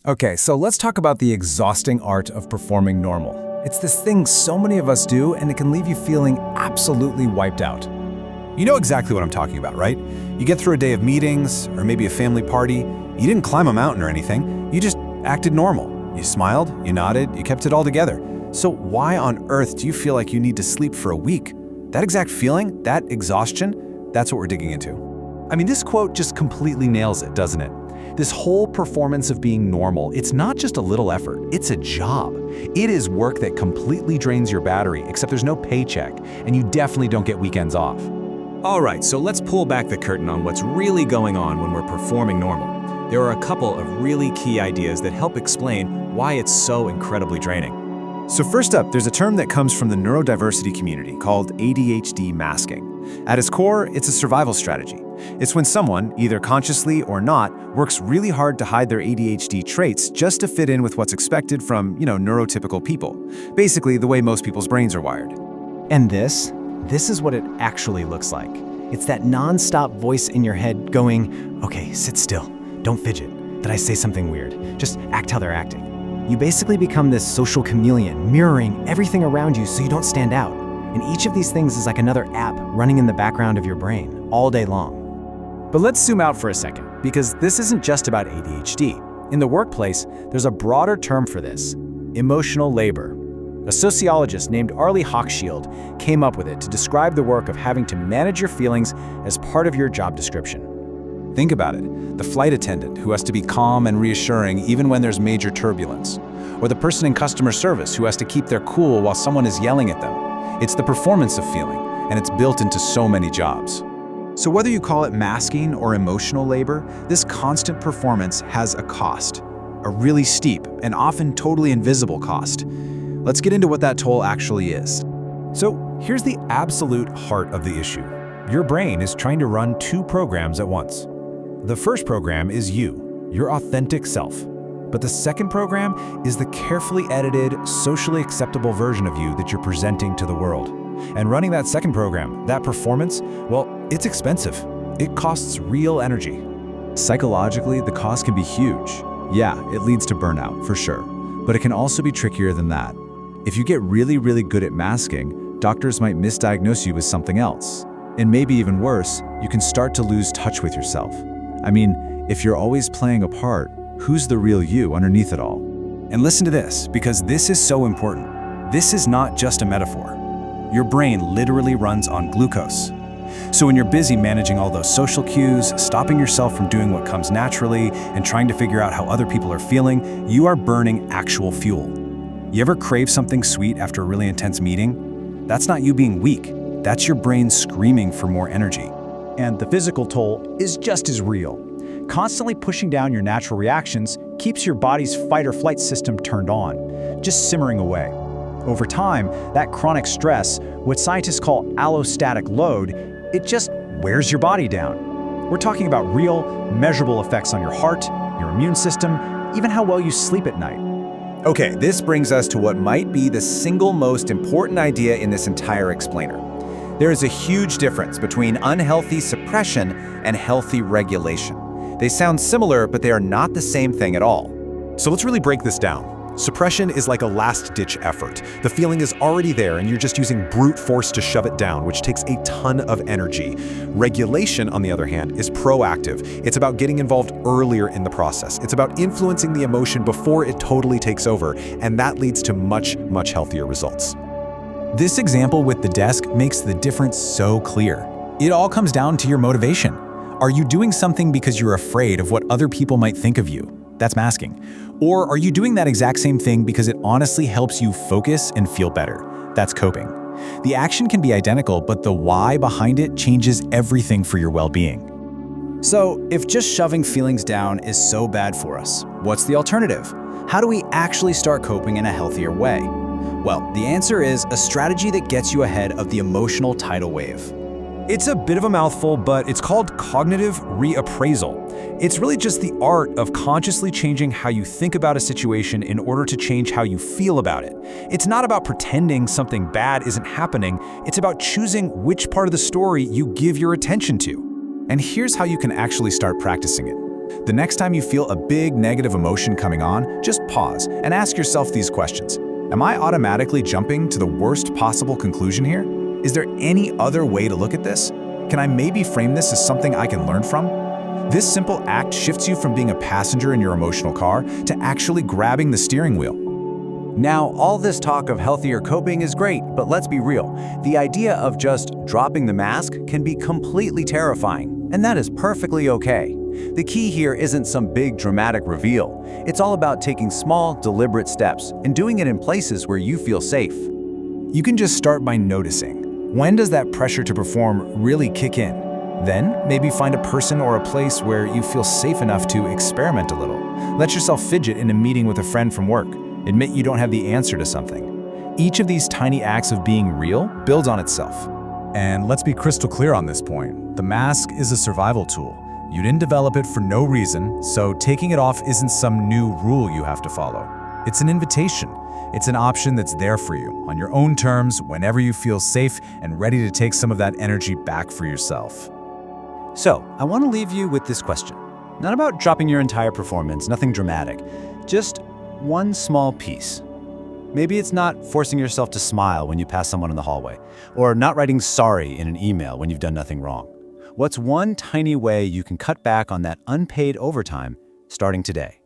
Okay, so let's talk about the exhausting art of performing normal. It's this thing so many of us do, and it can leave you feeling absolutely wiped out. You know exactly what I'm talking about, right? You get through a day of meetings, or maybe a family party. You didn't climb a mountain or anything. You just acted normal. You smiled, you nodded, you kept it all together. So why on earth do you feel like you need to sleep for a week? That exact feeling, that exhaustion, that's what we're digging into. I mean, this quote just completely nails it, doesn't it? This whole performance of being normal, it's not just a little effort, it's a job. It is work that completely drains your battery, except there's no paycheck, and you definitely don't get weekends off. All right, so let's pull back the curtain on what's really going on when we're performing normal. There are a couple of really key ideas that help explain why it's so incredibly draining. So first up, there's a term that comes from the neurodiversity community called ADHD masking. At its core, it's a survival strategy. It's when someone, either consciously or not, works really hard to hide their ADHD traits just to fit in with what's expected from, neurotypical people. Basically, the way most people's brains are wired. And this is what it actually looks like. It's that non-stop voice in your head going, okay, sit still, don't fidget. Did I say something weird? Just act how they're acting. You basically become this social chameleon, mirroring everything around you so you don't stand out. And each of these things is like another app running in the background of your brain all day long. But let's zoom out for a second, because this isn't just about ADHD. In the workplace, there's a broader term for this: emotional labor. A sociologist named Arlie Hochschild came up with it to describe the work of having to manage your feelings as part of your job description. Think about it. The flight attendant who has to be calm and reassuring even when there's major turbulence. Or the person in customer service who has to keep their cool while someone is yelling at them. It's the performance of feeling, and it's built into so many jobs. So whether you call it masking or emotional labor, this constant performance has a cost. A really steep and often totally invisible cost. Let's get into what that toll actually is. So here's the absolute heart of the issue. Your brain is trying to run two programs at once. The first program is you, your authentic self. But the second program is the carefully edited, socially acceptable version of you that you're presenting to the world. And running that second program, that performance, well, it's expensive. It costs real energy. Psychologically, the cost can be huge. Yeah, it leads to burnout, for sure. But it can also be trickier than that. If you get really, really good at masking, doctors might misdiagnose you with something else. And maybe even worse, you can start to lose touch with yourself. I mean, if you're always playing a part, who's the real you underneath it all? And listen to this, because this is so important. This is not just a metaphor. Your brain literally runs on glucose. So when you're busy managing all those social cues, stopping yourself from doing what comes naturally, and trying to figure out how other people are feeling, you are burning actual fuel. You ever crave something sweet after a really intense meeting? That's not you being weak. That's your brain screaming for more energy. And the physical toll is just as real. Constantly pushing down your natural reactions keeps your body's fight or flight system turned on, just simmering away. Over time, that chronic stress, what scientists call allostatic load, it just wears your body down. We're talking about real, measurable effects on your heart, your immune system, even how well you sleep at night. Okay, this brings us to what might be the single most important idea in this entire explainer. There is a huge difference between unhealthy suppression and healthy regulation. They sound similar, but they are not the same thing at all. So let's really break this down. Suppression is like a last-ditch effort. The feeling is already there and you're just using brute force to shove it down, which takes a ton of energy. Regulation, on the other hand, is proactive. It's about getting involved earlier in the process. It's about influencing the emotion before it totally takes over, and that leads to much, much healthier results. This example with the desk makes the difference so clear. It all comes down to your motivation. Are you doing something because you're afraid of what other people might think of you? That's masking. Or are you doing that exact same thing because it honestly helps you focus and feel better? That's coping. The action can be identical, but the why behind it changes everything for your well-being. So, if just shoving feelings down is so bad for us, what's the alternative? How do we actually start coping in a healthier way? Well, the answer is a strategy that gets you ahead of the emotional tidal wave. It's a bit of a mouthful, but it's called cognitive reappraisal. It's really just the art of consciously changing how you think about a situation in order to change how you feel about it. It's not about pretending something bad isn't happening. It's about choosing which part of the story you give your attention to. And here's how you can actually start practicing it. The next time you feel a big negative emotion coming on, just pause and ask yourself these questions. Am I automatically jumping to the worst possible conclusion here? Is there any other way to look at this? Can I maybe frame this as something I can learn from? This simple act shifts you from being a passenger in your emotional car to actually grabbing the steering wheel. Now, all this talk of healthier coping is great, but let's be real. The idea of just dropping the mask can be completely terrifying, and that is perfectly okay. The key here isn't some big dramatic reveal. It's all about taking small, deliberate steps and doing it in places where you feel safe. You can just start by noticing. When does that pressure to perform really kick in? Then, maybe find a person or a place where you feel safe enough to experiment a little. Let yourself fidget in a meeting with a friend from work. Admit you don't have the answer to something. Each of these tiny acts of being real builds on itself. And let's be crystal clear on this point. The mask is a survival tool. You didn't develop it for no reason, so taking it off isn't some new rule you have to follow. It's an invitation. It's an option that's there for you, on your own terms, whenever you feel safe and ready to take some of that energy back for yourself. So, I want to leave you with this question. Not about dropping your entire performance, nothing dramatic. Just one small piece. Maybe it's not forcing yourself to smile when you pass someone in the hallway, or not writing sorry in an email when you've done nothing wrong. What's one tiny way you can cut back on that unpaid overtime starting today?